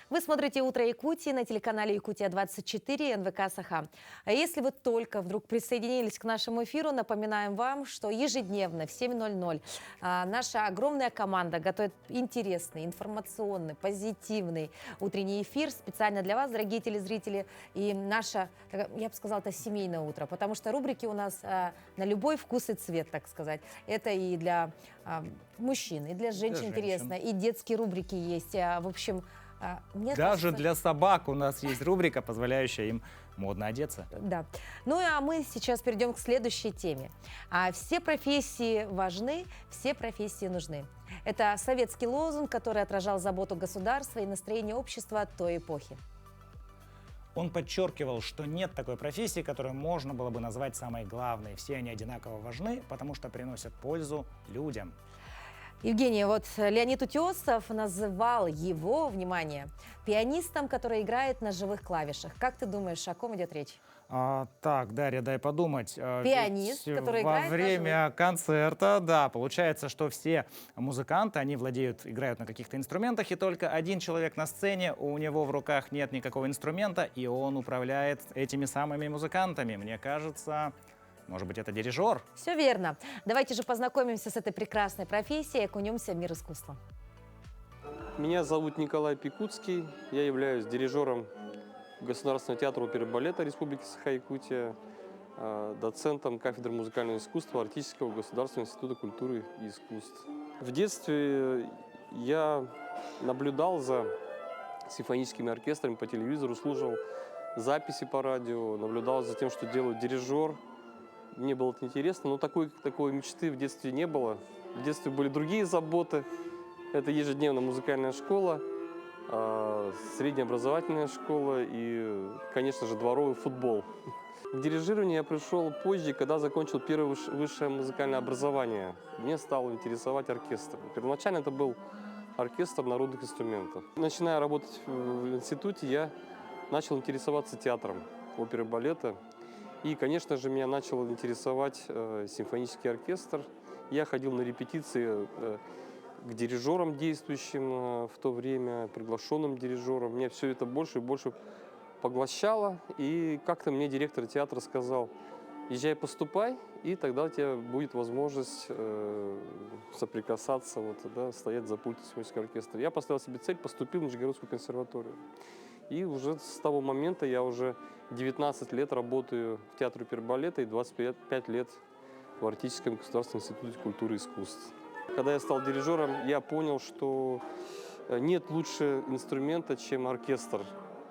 Вы смотрите «Утро Якутии» на телеканале «Якутия-24» НВК «Саха». А если вы только вдруг присоединились к нашему эфиру, напоминаем вам, что ежедневно в 7:00 наша огромная команда готовит интересный, информационный, позитивный утренний эфир специально для вас, дорогие телезрители. И наше, я бы сказала, это семейное утро, потому что рубрики у нас на любой вкус и цвет, так сказать. Это и для мужчин, и для женщин интересно, и детские рубрики есть. В общем, даже для собак у нас есть рубрика, позволяющая им модно одеться. Да. Ну а мы сейчас перейдем к следующей теме. Все профессии важны, все профессии нужны. Это советский лозунг, который отражал заботу государства и настроение общества той эпохи. Он подчеркивал, что нет такой профессии, которую можно было бы назвать самой главной. Все они одинаково важны, потому что приносят пользу людям. Евгений, вот Леонид Утесов называл его, внимание, пианистом, который играет на живых клавишах. Как ты думаешь, о ком идет речь? Так, Дарья, дай подумать. Пианист, который играет во время концерта, да, получается, что все музыканты, они играют на каких-то инструментах, и только один человек на сцене, у него в руках нет никакого инструмента, и он управляет этими самыми музыкантами. Мне кажется, может быть, это дирижер? Все верно. Давайте же познакомимся с этой прекрасной профессией и окунемся в мир искусства. Меня зовут Николай Пикутский. Я являюсь дирижером Государственного театра оперы и балета Республики Саха-Якутия, доцентом кафедры музыкального искусства Арктического государственного института культуры и искусств. В детстве я наблюдал за симфоническими оркестрами по телевизору, слушал записи по радио, наблюдал за тем, что делает дирижер. Мне было это интересно, но такой мечты в детстве не было. В детстве были другие заботы. Это ежедневная музыкальная школа, среднеобразовательная школа и, конечно же, дворовый футбол. К дирижированию я пришел позже, когда закончил первое высшее музыкальное образование. Мне стал интересовать оркестр. Первоначально это был оркестр народных инструментов. Начиная работать в институте, я начал интересоваться театром оперы и балета. И, конечно же, меня начал интересовать симфонический оркестр. Я ходил на репетиции к дирижерам, действующим в то время, приглашенным дирижерам. Меня все это больше и больше поглощало. И как-то мне директор театра сказал: езжай, поступай, и тогда у тебя будет возможность соприкасаться, стоять за пультом симфонического оркестра. Я поставил себе цель, поступил в Нижегородскую консерваторию. И уже с того момента я уже 19 лет работаю в театре оперы и балета и 25 лет в Арктическом государственном институте культуры и искусств. Когда я стал дирижером, я понял, что нет лучше инструмента, чем оркестр,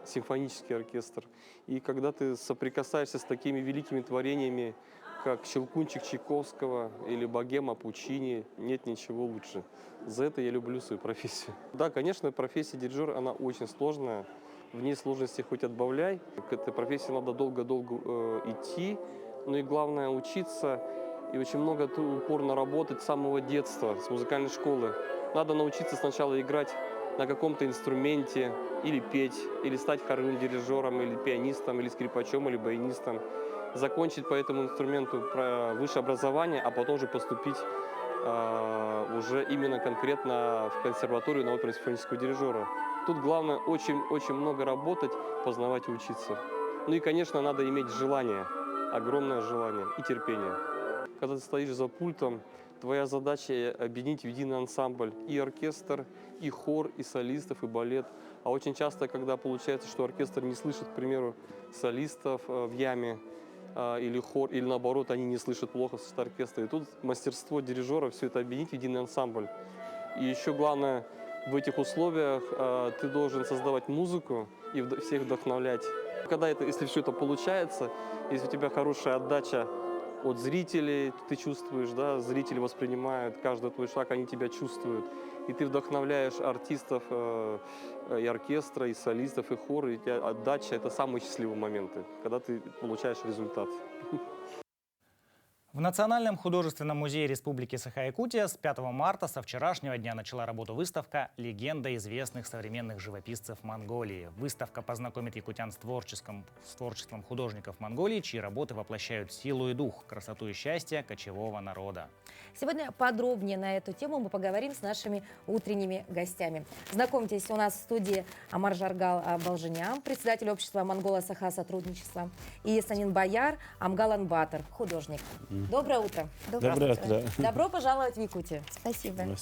симфонический оркестр. И когда ты соприкасаешься с такими великими творениями, как «Щелкунчик» Чайковского или «Богема» Пучини, нет ничего лучше. За это я люблю свою профессию. Да, конечно, профессия дирижера, она очень сложная. В ней сложности хоть отбавляй. К этой профессии надо долго-долго идти, но и главное учиться. И очень много упорно работать с самого детства, с музыкальной школы. Надо научиться сначала играть на каком-то инструменте или петь, или стать хоровым дирижером, или пианистом, или скрипачом, или баянистом, закончить по этому инструменту высшее образование, а потом уже поступить уже именно конкретно в консерваторию на оперно-симфонического дирижера. Тут главное очень много работать, познавать и учиться. Ну и, конечно, надо иметь желание, огромное желание и терпение. Когда ты стоишь за пультом, твоя задача объединить в единый ансамбль и оркестр, и хор, и солистов, и балет. А очень часто, когда получается, что оркестр не слышит, к примеру, солистов в яме, или хор, или наоборот, они не слышат плохо с оркестра. И тут мастерство дирижера все это объединить в единый ансамбль. И еще главное, в этих условиях ты должен создавать музыку и всех вдохновлять. Если все это получается, если у тебя хорошая отдача от зрителей, ты чувствуешь, да, зрители воспринимают каждый твой шаг, они тебя чувствуют. И ты вдохновляешь артистов и оркестра, и солистов, и хора, и у тебя отдача – это самые счастливые моменты, когда ты получаешь результат. В Национальном художественном музее Республики Саха-Якутия с 5 марта, со вчерашнего дня, начала работу выставка «Легенда известных современных живописцев Монголии». Выставка познакомит якутян с творчеством художников Монголии, чьи работы воплощают силу и дух, красоту и счастье кочевого народа. Сегодня подробнее на эту тему мы поговорим с нашими утренними гостями. Знакомьтесь, у нас в студии Амар Жаргал Балжинян, председатель общества «Монголо-Саха сотрудничества», и Санин Бояр Амгалан Батыр, художник. Доброе утро. Доброе утро. Добро пожаловать в Якутию. Спасибо.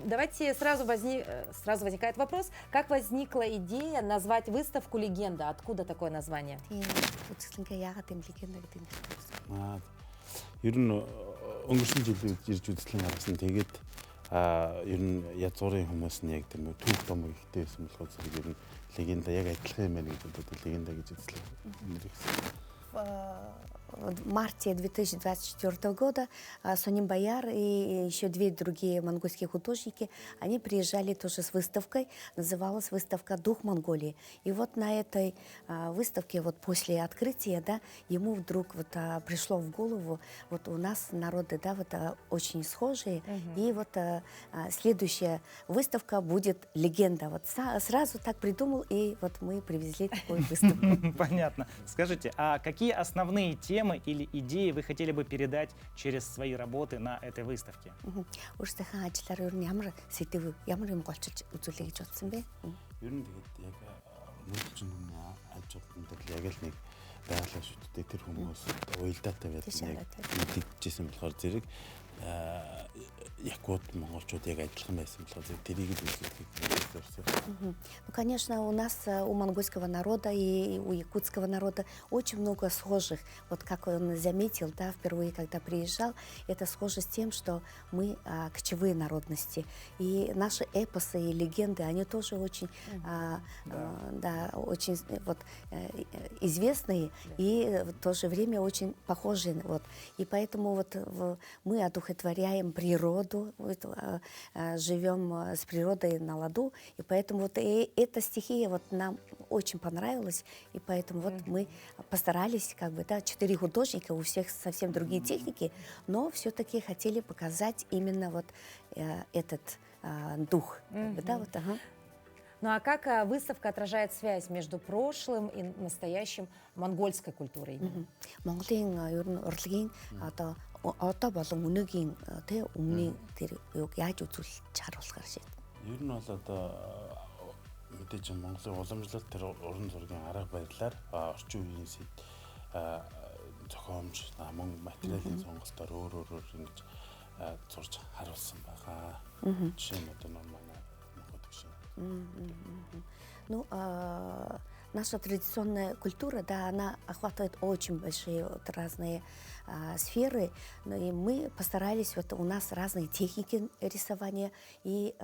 Давайте сразу возникает вопрос, как возникла идея назвать выставку «Легенда»? Откуда такое название? Ер нь өнгөрсөн жилүүд ирж үзлэн харсан. Тэгээд ер нь язгуурын хүмүүс нь яг тийм үү түүх том ихтэй байсан болохоор зэрэг ер нь легенда яг адилхан юм байна гэж бодоод легенда гэж үзлээ. В марте 2024 года Санин Бояр и еще две другие монгольские художники, они приезжали тоже с выставкой, называлась выставка «Дух Монголии». И вот на этой выставке, вот после открытия, да, ему вдруг вот пришло в голову, вот у нас народы, да, вот очень схожие, и вот следующая выставка будет «Легенда». Вот сразу так придумал, и вот мы привезли такую выставку. Понятно. Скажите, а какие основные темы или идеи вы хотели бы передать через свои работы на этой выставке? Өөрсдийнхөө ажлаар ер нь ямар сэдв ямар юм голчилж үзүүлэе гэж бодсон бэ? Ер нь тэгээд яг мөнгөчн хүний аж ахуйн яг л нэг байгалаа шүтдэг тэр хүмүүс уялдаатай байдаг яг мэдчихсэн болохоор зэрэг якут монголчууд яг адилхан байсан болохоор зэрэг тэрийг л үзүүлэх. Ну, конечно, у нас, у монгольского народа и у якутского народа очень много схожих. Вот как он заметил, да, впервые, когда приезжал, это схоже с тем, что мы кочевые народности. И наши эпосы и легенды, они тоже очень, очень вот, известные и в то же время очень похожие. Вот. И поэтому вот, мы одухотворяем природу, вот, живем с природой на ладу, и поэтому вот эта стихия вот нам очень понравилась, и поэтому вот мы постарались, как бы, да, 4 художника, у всех совсем другие техники, но все-таки хотели показать именно вот этот дух. Как бы, да, вот, Ну а как выставка отражает связь между прошлым и настоящим монгольской культурой? Монголын ер нь урлагийн одоо болон өнөөгийн тэ өмнө тэр юг яаж үзүүлж харуулахар шээ. Ер нь бол одоо мэдээж Монголын уламжлалт тэр уран зургийн арга барилаар орчин үеийн зохиомж намын материалын сонголтоор өөр ингэж зурж харуулсан байгаа. Жишээ нь одоо манай Ну, наша традиционная культура, да, она охватывает очень большие вот, разные сферы, и мы постарались, вот у нас разные техники рисования и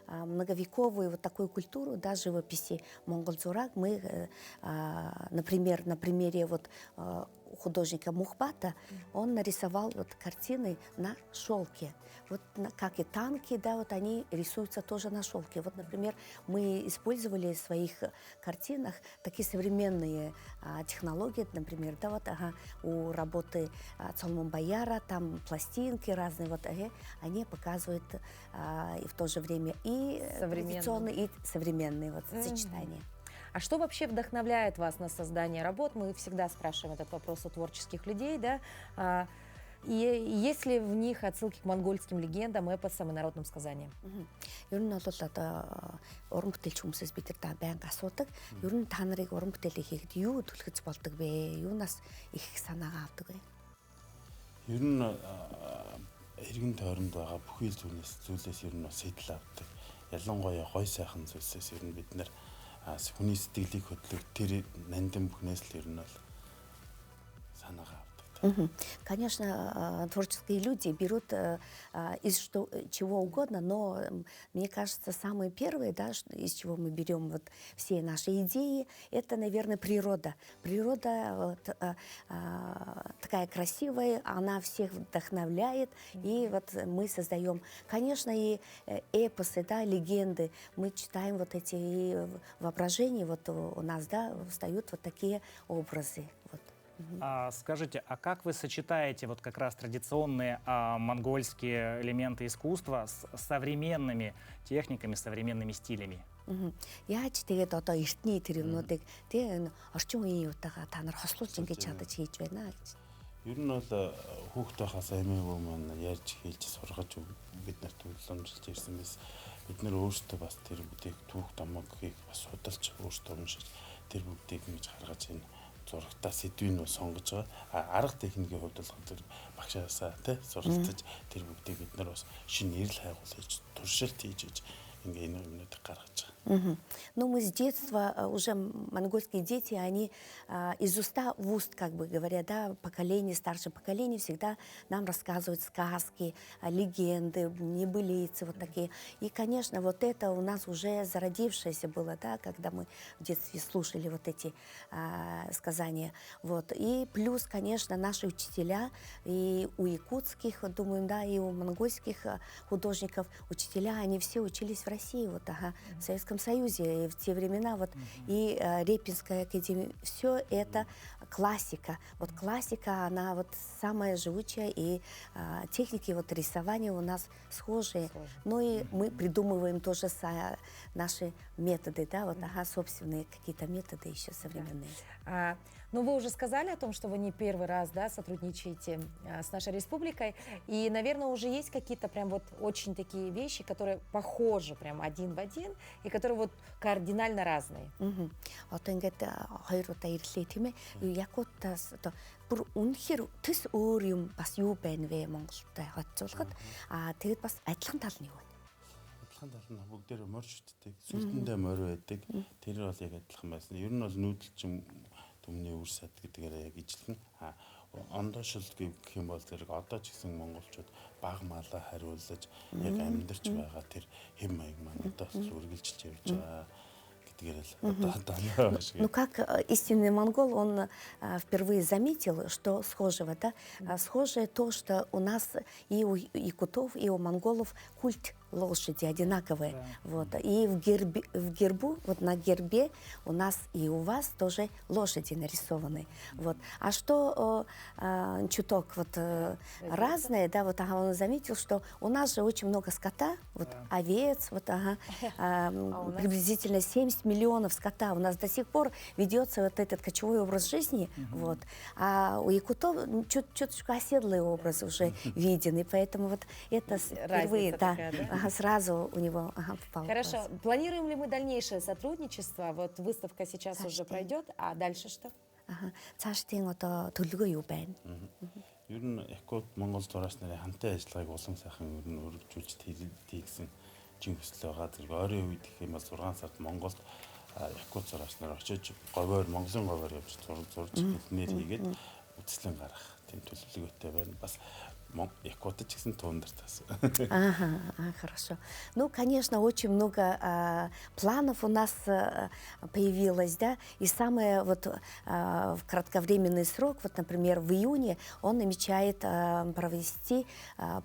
многовековую вот такую культуру, да, живописи Монголзурак мы, например, на примере вот художника Мухбата, он нарисовал вот картины на шелке. Вот как и танки, да, вот они рисуются тоже на шелке. Вот, например, мы использовали в своих картинах такие современные технологии, например, да, вот у работы Соломон Бояра, там пластинки разные, вот они показывают и в то же время и традиционные, и современные вот сочетания. А что вообще вдохновляет вас на создание работ? Мы всегда спрашиваем этот вопрос у творческих людей, да? И есть ли в них отсылки к монгольским легендам, эпосам и народным сказаниям? Ер нь бол одоо уран бүтээлч хүмүүсээс бид нар байнга асуудаг. Ер нь та нарыг уран бүтээлээ хийхэд юу түлхэж болдог вэ? Юунаас их санаагаа авдаг вэ? Ер нь эргэн тойронд байгаа бүхий зүйлээс ер нь сэтэл авдаг. Ялангуяа гой сайхан зүйлсээс ер нь бид нар хүний сэтгэлийг хөдлөх тэр нандин бүхнээс л ер нь бол санаагаа. Конечно, творческие люди берут из чего угодно, но мне кажется, самые первые, да, из чего мы берем вот все наши идеи, это, наверное, природа. Природа вот, такая красивая, она всех вдохновляет, и вот мы создаем, конечно, и эпосы, да, легенды. Мы читаем вот эти и воображения, вот у нас, да, встают вот такие образы. Вот. Скажите, а как вы сочетаете вот как раз традиционные монгольские элементы искусства с современными техниками, современными стилями? Яаж тэгээд одоо эртний тэр юмнуудыг тэгээ орчин үеийн юутайгаа та нар хослуулж ингэж чадаж хийж байна гэж. Ер нь бол хүүхдээ хасаа эмээгөө маань ярьж хэлж сургаж бид нарт төвлөмжилж ирсэн мэс. Бид нар өөрсдөө бас тэр бүтээх түүх домогыг бас судалж өөрсдөө уншиж тэр бүгдийг ингэж гаргаж байна. Зурагтаа сэдвийг нь сонгож байгаа. Арга техникийн хувьд бол тэр багшаасаа тий суралцаж тэр бүгдийг бид нар бас шинэ нэрэл хайгуулж туршилт хийж ингээ энэ юмнуудыг гаргаж байгаа. Ну, мы с детства уже монгольские дети, они из уста в уст, как бы говоря, да, поколение, старшее поколение всегда нам рассказывают сказки, легенды, небылицы вот такие. И, конечно, вот это у нас уже зародившееся было, да, когда мы в детстве слушали вот эти сказания. Вот. И плюс, конечно, наши учителя, и у якутских, думаю, да, и у монгольских художников, учителя, они все учились в России, вот, в Советском Союзе, и в те времена, вот, и Репинская академия, все это классика. Вот классика, она вот самая живучая, и техники вот рисования у нас схожие. Ну и мы придумываем тоже наши методы, да, вот, собственные какие-то методы еще современные. Ну, вы уже сказали о том, что вы не первый раз, да, сотрудничаете с нашей республикой, и, наверное, уже есть какие-то прям вот очень такие вещи, которые похожи прям один в один, и которые вот кардинально разные. Одоо ингээд хоёр удаа ирлээ тийм ээ. Якутаас одоо бүр үнэхээр төс өөр юм бас юу байна вэ Монголтай хоцруулахад тэгэд бас адилхан тал нь юу вэ? Адилхан тал нь бүгдээр морж утдаг, сүлдэндээ морь байдаг. Тэр бол яг адилхан байсан. Ер нь бол нүүдэлчин түмний үр сад гэдгээр яг ижилхэн ондоошил гэх юм бол зэрэг одоо ч гэсэн монголчууд баг малаа хариулж яг амьдарч байгаа тэр хэм маяг маань одоо үргэлжилж явж байгаа. Ну, как истинный монгол, он впервые заметил, что схожего, да? Схожее то, что у нас и у якутов, и у монголов культ лошади одинаковые. Да. Вот. И в гербу, вот на гербе у нас и у вас тоже лошади нарисованы. Вот. А что чуток вот разное, да, вот он заметил, что у нас же очень много скота, вот овец, вот приблизительно 70 миллионов скота. У нас до сих пор ведется вот этот кочевой образ жизни, вот. А у якутов чуточку оседлый образ уже виден, и поэтому вот это впервые, да, сразу у него попало. Хорошо. Планируем ли мы дальнейшее сотрудничество? Вот выставка сейчас уже пройдет, а дальше что? Цаашдын одоо төлөвлөгөө юу байна? Ер нь Якут Монгол зураас нарын хамтын ажиллагааг улам сайхан ер нь өргөжүүлж хийгсэн чин хүсэл байгаа. Тэр ойрын үед гэх юм бол 6 сард Монголд Якут зураас нар очиж говьор Монголын говьор явж зурж хэлнээр хийгээд үтслэн гарах тийм төлөвлөгөөтэй байна. Бас Якуты чиксин тундыртасы. Ага, хорошо. Ну, конечно, очень много планов у нас появилось, да, и самое вот в кратковременный срок, вот, например, в июне он намечает провести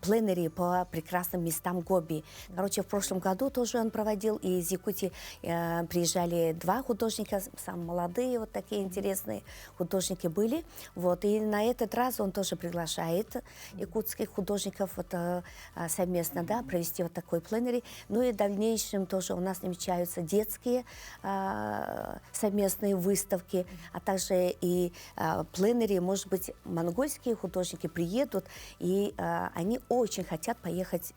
пленэри по прекрасным местам Гоби. Короче, в прошлом году тоже он проводил, и из Якутии приезжали 2 художника, самые молодые, вот такие интересные художники были, вот, и на этот раз он тоже приглашает якутских художников вот, совместно, да, провести вот такой пленэри. Ну и в дальнейшем тоже у нас намечаются детские совместные выставки, а также и пленэри, может быть, монгольские художники приедут, и они очень хотят поехать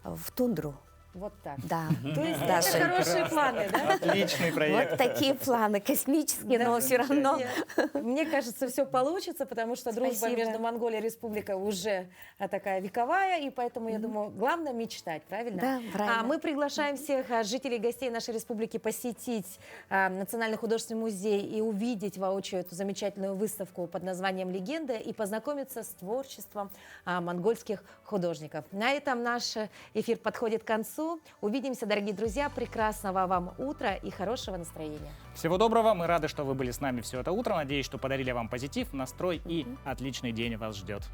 в тундру. Вот так. Да. То есть Да, это Шень. хорошие планы, да? Отличный проект. Вот такие планы, космические, но все равно. Мне кажется, все получится, потому что дружба Спасибо. между Монголией и Республикой уже такая вековая, и поэтому, я думаю, главное мечтать, правильно? Да, правильно. Мы приглашаем всех жителей и гостей нашей республики посетить Национальный художественный музей и увидеть воочию эту замечательную выставку под названием «Легенда» и познакомиться с творчеством монгольских художников. На этом наш эфир подходит к концу. Увидимся, дорогие друзья. Прекрасного вам утра и хорошего настроения. Всего доброго. Мы рады, что вы были с нами все это утро. Надеюсь, что подарили вам позитив, настрой и отличный день вас ждет.